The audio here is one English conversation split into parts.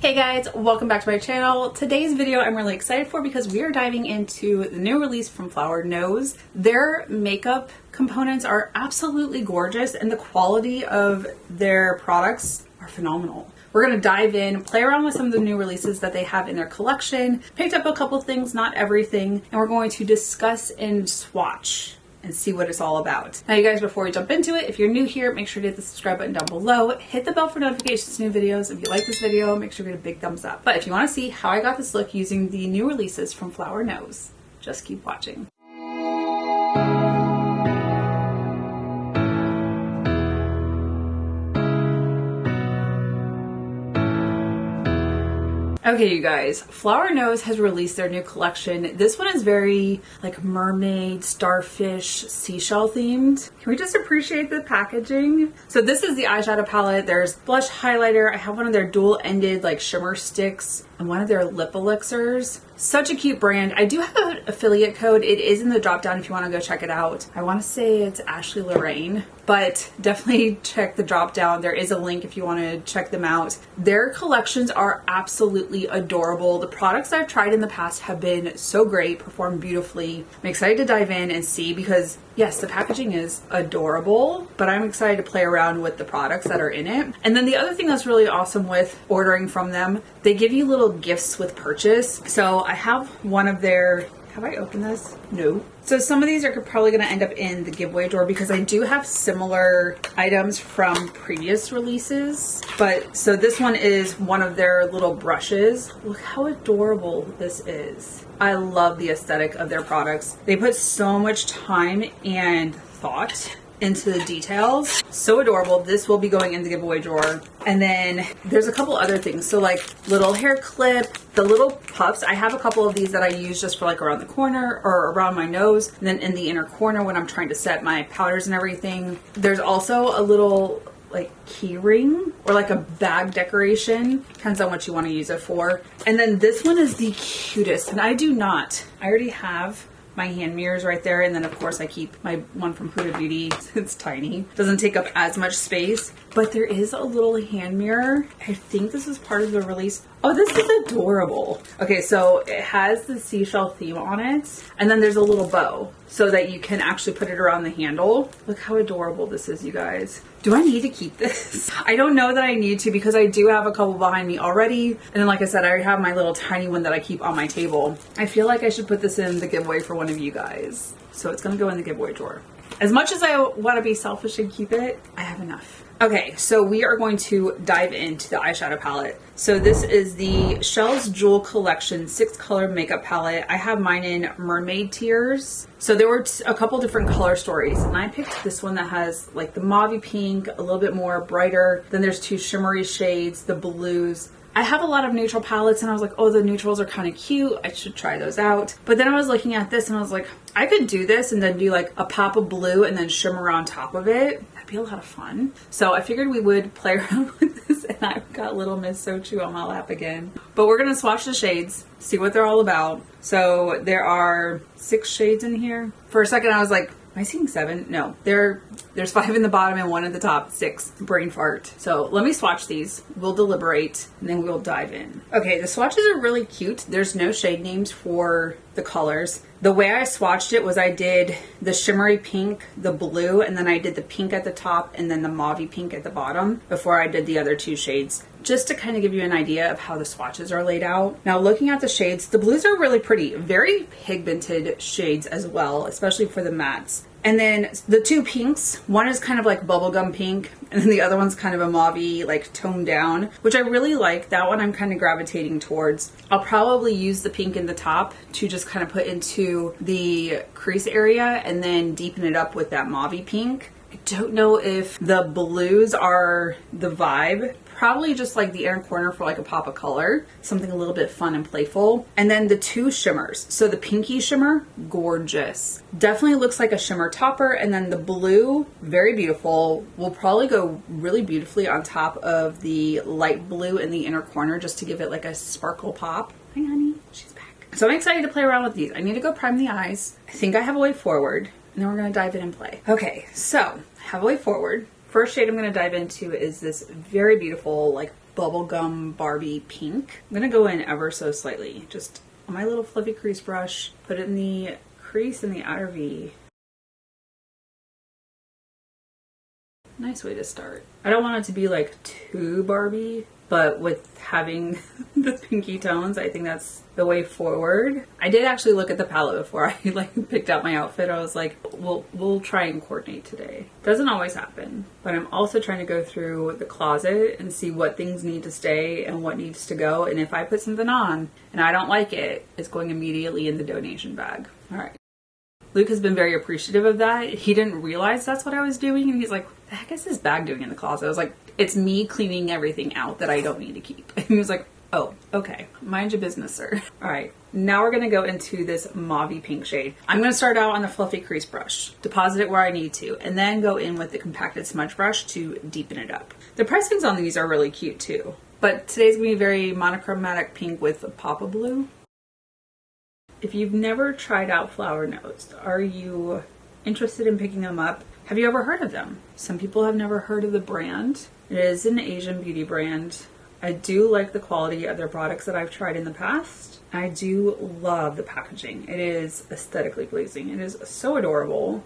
Hey guys, welcome back to my channel. Today's video I'm really excited for because we are diving into the new release from Flower Nose. Their makeup components are absolutely gorgeous and the quality of their products are phenomenal. We're going to dive in, play around with some of the new releases that they have in their collection, picked up a couple things, not everything, and we're going to discuss and swatch and see what it's all about. Now you guys, before we jump into it, if you're new here, make sure to hit the subscribe button down below, hit the bell for notifications to new videos. If you like this video, make sure to get a big thumbs up. But if you want to see how I got this look using the new releases from Flower Nose, just keep watching. Okay, you guys, Flower Nose has released their new collection. This one is very like mermaid, starfish, seashell themed. Can we just appreciate the packaging? So this is the eyeshadow palette. There's blush highlighter. I have one of their dual-ended like shimmer sticks and one of their lip elixirs. Such a cute brand. I do have an affiliate code. It is in the drop down if you want to go check it out. I want to say it's Ashley Lorraine, but definitely check the drop down. There is a link if you want to check them out. Their collections are absolutely adorable. The products I've tried in the past have been so great, perform beautifully. I'm excited to dive in and see because yes, the packaging is adorable, but I'm excited to play around with the products that are in it. And then the other thing that's really awesome with ordering from them, they give you little gifts with purchase. So I have one of their, have I opened this? No. So some of these are probably going to end up in the giveaway drawer because I do have similar items from previous releases. But so this one is one of their little brushes. Look how adorable this is. I love the aesthetic of their products. They put so much time and thought into the details. So adorable. This will be going in the giveaway drawer. And then there's a couple other things. So like little hair clip, the little puffs. I have a couple of these that I use just for like around the corner or around my nose. And then in the inner corner when I'm trying to set my powders and everything. There's also a little like key ring or like a bag decoration. Depends on what you want to use it for. And then this one is the cutest. And I already have my hand mirrors right there, and then of course I keep my one from Huda Beauty. It's tiny, doesn't take up as much space, but there is a little hand mirror. I think this is part of the release. Oh, this is adorable. Okay, so it has the seashell theme on it, and then there's a little bow so that you can actually put it around the handle. Look how adorable this is, you guys. Do I need to keep this? I don't know that I need to because I do have a couple behind me already. And then like I said, I already have my little tiny one that I keep on my table. I feel like I should put this in the giveaway for one of you guys. So it's gonna go in the giveaway drawer. As much as I want to be selfish and keep it, I have enough. Okay, so we are going to dive into the eyeshadow palette. So this is the Shell's Jewel Collection 6-color makeup palette. I have mine in Mermaid Tears. So there were a couple different color stories, and I picked this one that has like the mauve pink, a little bit more brighter. Then there's two shimmery shades, the blues. I have a lot of neutral palettes and I was like, oh, the neutrals are kind of cute. I should try those out. But then I was looking at this and I was like, I could do this and then do like a pop of blue and then shimmer on top of it. That'd be a lot of fun. So I figured we would play around with this, and I've got little Miss Sochu on my lap again. But we're going to swatch the shades, see what they're all about. So there are 6 shades in here. For a second I was like, am I seeing 7? No, there's 5 in the bottom and 1 at the top. 6. Brain fart. So let me swatch these. We'll deliberate and then we'll dive in. Okay, the swatches are really cute. There's no shade names for the colors. The way I swatched it was I did the shimmery pink, the blue, and then I did the pink at the top and then the mauve pink at the bottom before I did the other 2 shades. Just to kind of give you an idea of how the swatches are laid out. Now looking at the shades, the blues are really pretty. Very pigmented shades as well, especially for the mattes. And then the 2 pinks, one is kind of like bubblegum pink, and then the other one's kind of a mauve, like toned down, which I really like. That one I'm kind of gravitating towards. I'll probably use the pink in the top to just kind of put into the crease area and then deepen it up with that mauve pink. I don't know if the blues are the vibe. Probably just like the inner corner for like a pop of color, something a little bit fun and playful. And then the 2 shimmers. So the pinky shimmer, gorgeous. Definitely looks like a shimmer topper. And then the blue, very beautiful. Will probably go really beautifully on top of the light blue in the inner corner just to give it like a sparkle pop. Hi honey, she's back. So I'm excited to play around with these. I need to go prime the eyes. I think I have a way forward, and then we're gonna dive in and play. Okay, so I have a way forward. First shade I'm going to dive into is this very beautiful like bubblegum Barbie pink. I'm gonna go in ever so slightly, just on my little fluffy crease brush, put it in the crease in the outer V. Nice way to start. I don't want it to be like too Barbie, but with having the pinky tones, I think that's the way forward. I did actually look at the palette before I like picked out my outfit. I was like, we'll try and coordinate today. Doesn't always happen, but I'm also trying to go through the closet and see what things need to stay and what needs to go. And if I put something on and I don't like it, it's going immediately in the donation bag. All right. Luke has been very appreciative of that. He didn't realize that's what I was doing. And he's like, what the heck is this bag doing in the closet? I was like, it's me cleaning everything out that I don't need to keep. And he was like, oh, okay. Mind your business, sir. All right. Now we're going to go into this mauvey pink shade. I'm going to start out on the fluffy crease brush, deposit it where I need to, and then go in with the compacted smudge brush to deepen it up. The pricings on these are really cute too. But today's going to be very monochromatic pink with a pop of blue. If you've never tried out Flower Nose, are you interested in picking them up? Have you ever heard of them? Some people have never heard of the brand. It is an Asian beauty brand. I do like the quality of their products that I've tried in the past. I do love the packaging. It is aesthetically pleasing. It is so adorable.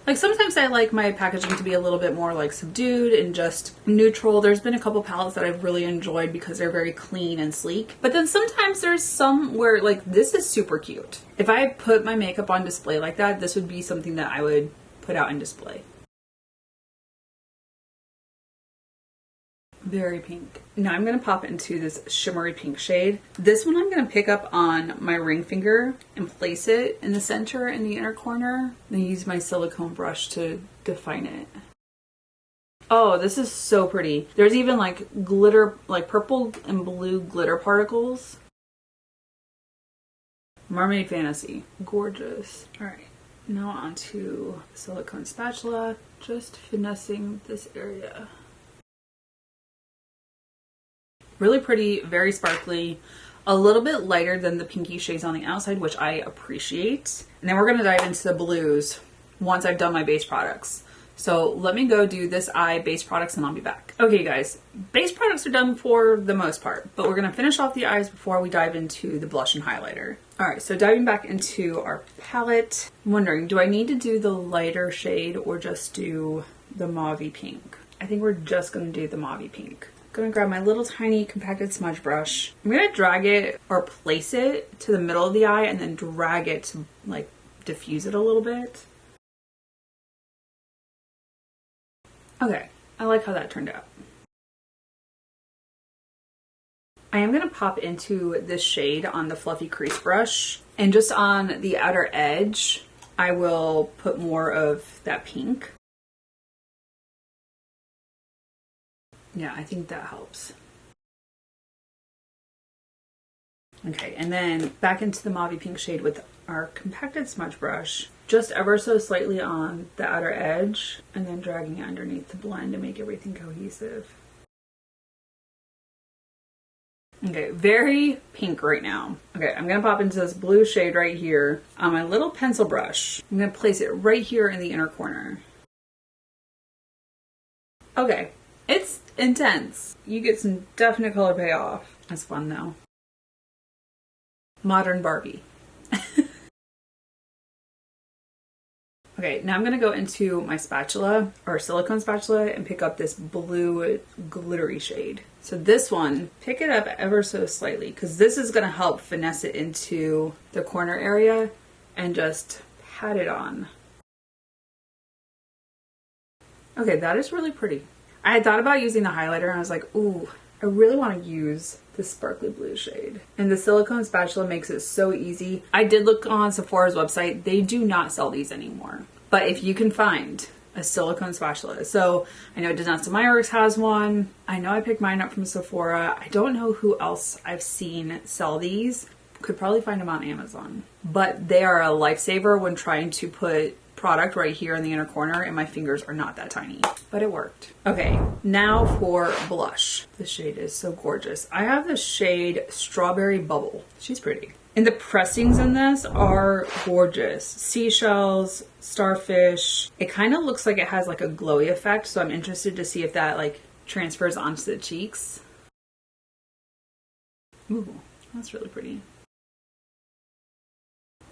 Like sometimes I like my packaging to be a little bit more like subdued and just neutral. There's been a couple palettes that I've really enjoyed because they're very clean and sleek. But then sometimes there's some where like this is super cute. If I put my makeup on display like that, this would be something that I would put out in display. Very pink. Now I'm going to pop into this shimmery pink shade. This one I'm going to pick up on my ring finger and place it in the center in the inner corner. Then use my silicone brush to define it. Oh, this is so pretty. There's even like glitter, like purple and blue glitter particles. Mermaid Fantasy. Gorgeous. All right. Now onto silicone spatula. Just finessing this area. Really pretty, very sparkly, a little bit lighter than the pinky shades on the outside, which I appreciate. And then we're going to dive into the blues once I've done my base products. So let me go do this eye base products and I'll be back. Okay guys, base products are done for the most part, but we're going to finish off the eyes before we dive into the blush and highlighter. All right, so diving back into our palette, I'm wondering, do I need to do the lighter shade or just do the mauvey pink? I think we're just going to do the mauvey pink. Gonna grab my little tiny compacted smudge brush. I'm gonna drag it or place it to the middle of the eye and then drag it to like diffuse it a little bit. Okay, I like how that turned out. I am gonna pop into this shade on the fluffy crease brush, and just on the outer edge, I will put more of that pink. Yeah, I think that helps. Okay, and then back into the mauvey pink shade with our compacted smudge brush, just ever so slightly on the outer edge, and then dragging it underneath the blend to make everything cohesive. Okay, very pink right now. Okay, I'm gonna pop into this blue shade right here on my little pencil brush. I'm gonna place it right here in the inner corner. Okay. It's intense. You get some definite color payoff. That's fun though. Modern Barbie. Okay, now I'm going to go into my spatula or silicone spatula and pick up this blue glittery shade. So this one, pick it up ever so slightly because this is going to help finesse it into the corner area and just pat it on. Okay, that is really pretty. I had thought about using the highlighter and I was like, ooh, I really want to use this sparkly blue shade. And the silicone spatula makes it so easy. I did look on Sephora's website. They do not sell these anymore. But if you can find a silicone spatula. So I know Disaster Myers has one. I know I picked mine up from Sephora. I don't know who else I've seen sell these. Could probably find them on Amazon. But they are a lifesaver when trying to put product right here in the inner corner, and my fingers are not that tiny, but it worked. Okay, now for blush. This shade is so gorgeous. I have the shade Strawberry Bubble. She's pretty. And the pressings in this are gorgeous. Seashells, starfish. It kind of looks like it has like a glowy effect, so I'm interested to see if that like transfers onto the cheeks. Ooh, that's really pretty.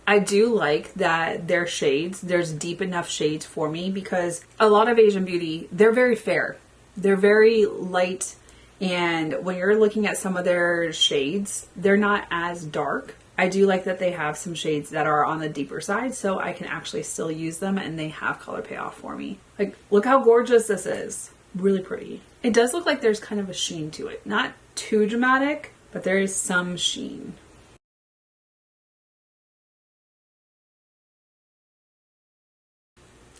I do like that their shades, there's deep enough shades for me, because a lot of Asian beauty, they're very fair. They're very light, and when you're looking at some of their shades, they're not as dark. I do like that they have some shades that are on the deeper side, so I can actually still use them and they have color payoff for me. Like, look how gorgeous this is. Really pretty. It does look like there's kind of a sheen to it. Not too dramatic, but there is some sheen.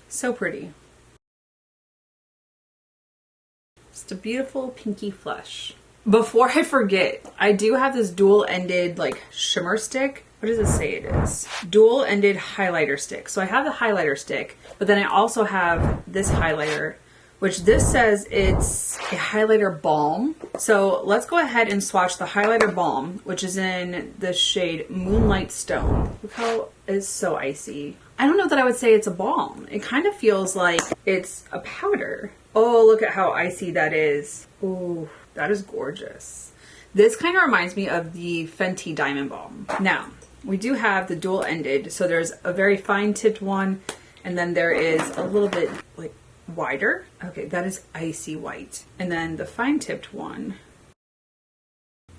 So pretty. Just a beautiful pinky flush. Before I forget, I do have this dual-ended like shimmer stick. What does it say it is? Dual-ended highlighter stick. So I have the highlighter stick, but then I also have this highlighter, which this says it's a highlighter balm. So let's go ahead and swatch the highlighter balm, which is in the shade Moonlight Stone. Look how it's so icy. I don't know that I would say it's a balm. It kind of feels like it's a powder. Oh, look at how icy that is. Ooh, that is gorgeous. This kind of reminds me of the Fenty Diamond Balm. Now, we do have the dual-ended, so there's a very fine-tipped one, and then there is a little bit like wider. Okay, that is icy white. And then the fine-tipped one,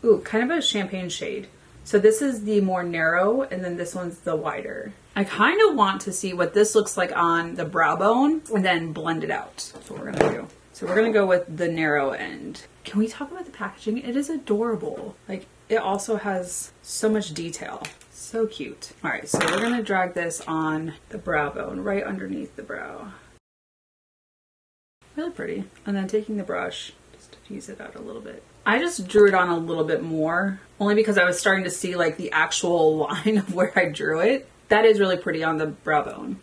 ooh, kind of a champagne shade. So this is the more narrow, and then this one's the wider. I kind of want to see what this looks like on the brow bone and then blend it out. That's what we're gonna do. So we're gonna go with the narrow end. Can we talk about the packaging? It is adorable. Like, it also has so much detail. So cute. All right, so we're gonna drag this on the brow bone, right underneath the brow. Really pretty. And then taking the brush, just diffuse it out a little bit. I just drew it on a little bit more, only because I was starting to see like the actual line of where I drew it. That is really pretty on the brow bone.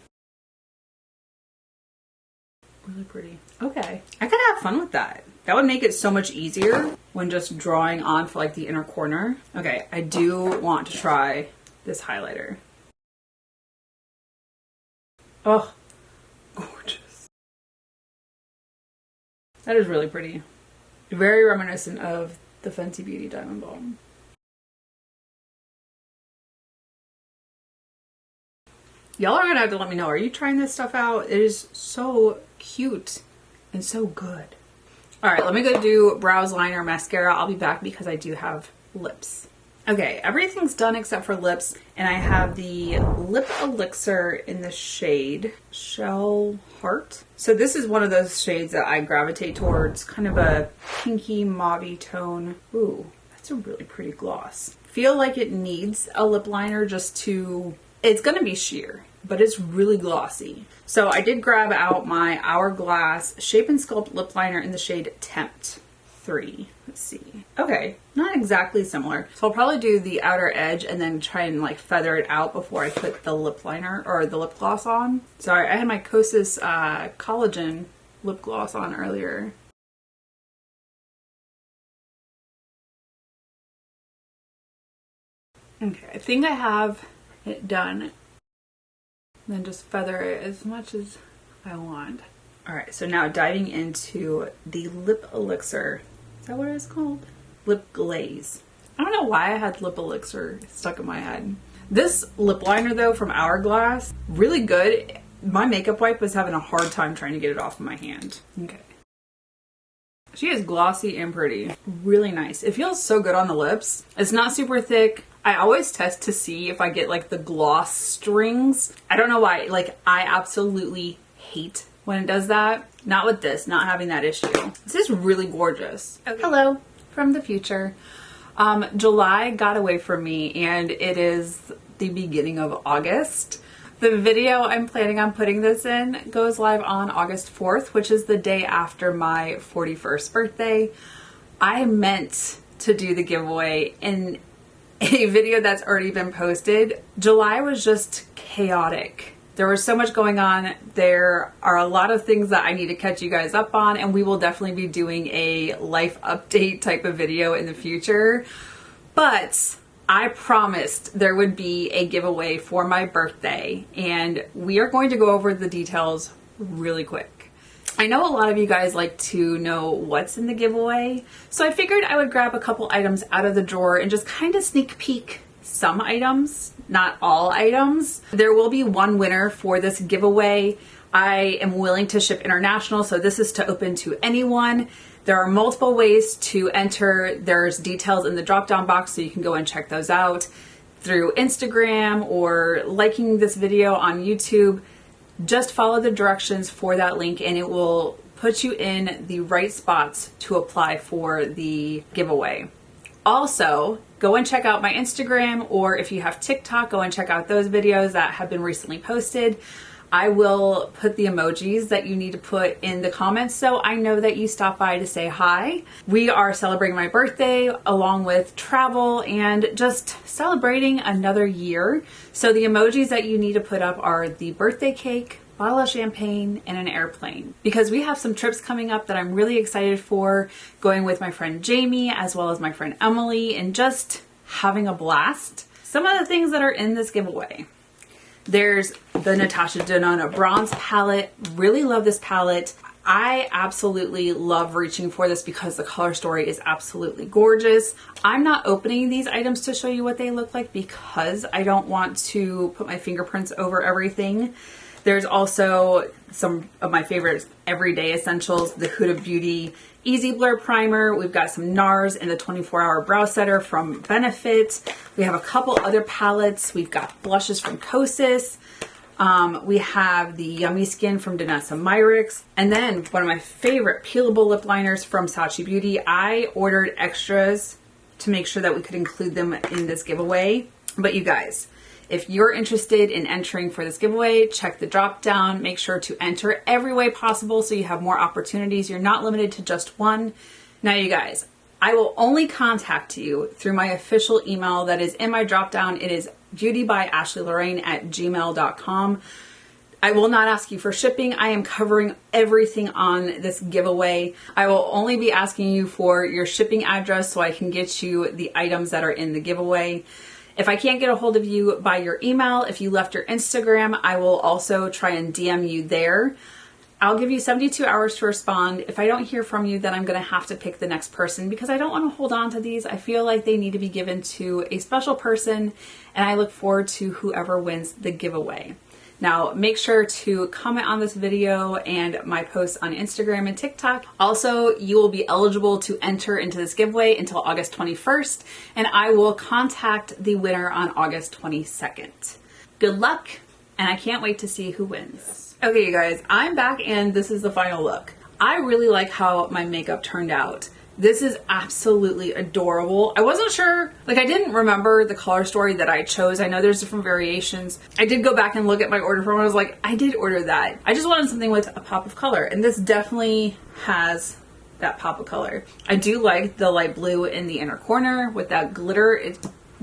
Really pretty. Okay, I could have fun with that. That would make it so much easier when just drawing on for like the inner corner. Okay, I do want to try this highlighter. Oh, gorgeous. That is really pretty. Very reminiscent of the Fenty Beauty Diamond Balm. Y'all are gonna have to let me know. Are you trying this stuff out? It is so cute and so good. All right, let me go do brows, liner, mascara. I'll be back because I do have lips. Okay, everything's done except for lips, and I have the lip elixir in the shade Shell Heart. So this is one of those shades that I gravitate towards, kind of a pinky mauve tone. Ooh, that's a really pretty gloss. Feel like it needs a lip liner just to, it's gonna be sheer, but it's really glossy. So I did grab out my Hourglass Shape and Sculpt lip liner in the shade Tempt 3. Let's see. Okay, not exactly similar. So I'll probably do the outer edge and then try and like feather it out before I put the lip liner or the lip gloss on. Sorry, I had my Kosas Collagen lip gloss on earlier. Okay, I think I have it done. Then just feather it as much as I want. All right, so now diving into the lip elixir. Is that what it's called? Lip glaze. I don't know why I had lip elixir stuck in my head. This lip liner though from Hourglass, really good. My makeup wipe was having a hard time trying to get it off of my hand. Okay. She is glossy and pretty. Really nice. It feels so good on the lips. It's not super thick. I always test to see if I get like the gloss strings. I don't know why. Like, I absolutely hate when it does that. Not with this, not having that issue. This is really gorgeous. Okay. Hello from the future. July got away from me and it is the beginning of August. The video I'm planning on putting this in goes live on August 4th, which is the day after my 41st birthday. I meant to do the giveaway in a video that's already been posted. July was just chaotic. There was so much going on. There are a lot of things that I need to catch you guys up on, and we will definitely be doing a life update type of video in the future. But I promised there would be a giveaway for my birthday, and we are going to go over the details really quick. I know a lot of you guys like to know what's in the giveaway, so I figured I would grab a couple items out of the drawer and just kind of sneak peek some items, not all items. There will be one winner for this giveaway. I am willing to ship international, so this is to open to anyone. There are multiple ways to enter. There's details in the drop-down box, so you can go and check those out through Instagram or liking this video on YouTube. Just follow the directions for that link and it will put you in the right spots to apply for the giveaway. Also, go and check out my Instagram, or if you have TikTok, go and check out those videos that have been recently posted. I will put the emojis that you need to put in the comments so I know that you stopped by to say hi. We are celebrating my birthday along with travel and just celebrating another year. So the emojis that you need to put up are the birthday cake, bottle of champagne, and an airplane. Because we have some trips coming up that I'm really excited for, going with my friend Jamie as well as my friend Emily, and just having a blast. Some of the things that are in this giveaway. There's the Natasha Denona bronze palette. Really love this palette. I absolutely love reaching for this because the color story is absolutely gorgeous. I'm not opening these items to show you what they look like because I don't want to put my fingerprints over everything. There's also some of my favorite everyday essentials, the Huda Beauty Easy Blur Primer. We've got some NARS in the 24-hour brow setter from Benefit. We have a couple other palettes. We've got blushes from Kosas. We have the Yummy Skin from Danessa Myricks. And then one of my favorite peelable lip liners from Sachi Beauty. I ordered extras to make sure that we could include them in this giveaway. But you guys, if you're interested in entering for this giveaway, check the drop down. Make sure to enter every way possible so you have more opportunities. You're not limited to just one. Now you guys, I will only contact you through my official email that is in my drop down. It is beautybyashleyLorraine@gmail.com. I will not ask you for shipping. I am covering everything on this giveaway. I will only be asking you for your shipping address so I can get you the items that are in the giveaway. If I can't get a hold of you by your email, if you left your Instagram, I will also try and DM you there. I'll give you 72 hours to respond. If I don't hear from you, then I'm going to have to pick the next person because I don't want to hold on to these. I feel like they need to be given to a special person, and I look forward to whoever wins the giveaway. Now, make sure to comment on this video and my posts on Instagram and TikTok. Also, you will be eligible to enter into this giveaway until August 21st, and I will contact the winner on August 22nd. Good luck, and I can't wait to see who wins. Okay, you guys, I'm back, and this is the final look. I really like how my makeup turned out. This is absolutely adorable. I wasn't sure, like I didn't remember the color story that I chose. I know there's different variations. I did go back and look at my order form. I was like, I did order that. I just wanted something with a pop of color, and this definitely has that pop of color. I do like the light blue in the inner corner with that glitter. It's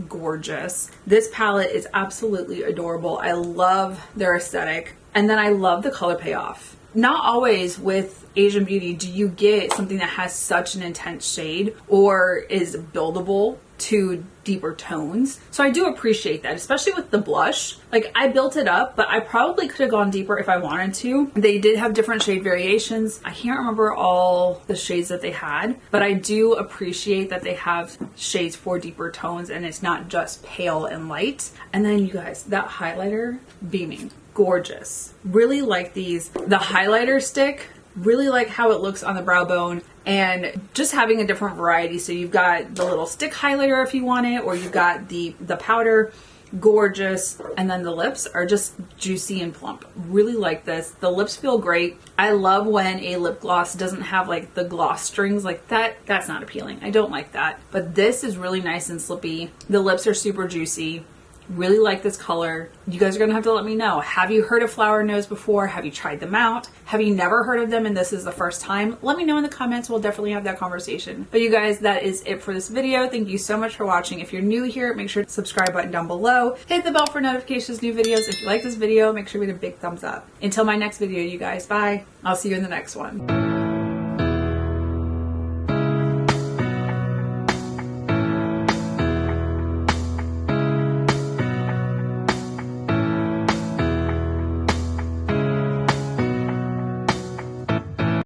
gorgeous. This palette is absolutely adorable. I love their aesthetic, and then I love the color payoff. Not always with Asian beauty do you get something that has such an intense shade or is buildable to deeper tones. So I do appreciate that, especially with the blush. Like I built it up, but I probably could have gone deeper if I wanted to. They did have different shade variations. I can't remember all the shades that they had, but I do appreciate that they have shades for deeper tones and it's not just pale and light. And then you guys, that highlighter, beaming. Gorgeous. Really like these. The highlighter stick, really like how it looks on the brow bone, and just having a different variety. So you've got the little stick highlighter if you want it, or you've got the powder. Gorgeous. And then the lips are just juicy and plump. Really like this. The lips feel great. I love when a lip gloss doesn't have like the gloss strings like that. That's not appealing. I don't like that. But this is really nice and slippy. The lips are super juicy. Really like this color. You guys are gonna have to let me know. Have you heard of Flower Nose before? Have you tried them out? Have you never heard of them and this is the first time? Let me know in the comments. We'll definitely have that conversation. But you guys, that is it for this video. Thank you so much for watching. If you're new here, make sure to subscribe button down below. Hit the bell for notifications, new videos. If you like this video, make sure to hit a big thumbs up. Until my next video, you guys, bye. I'll see you in the next one.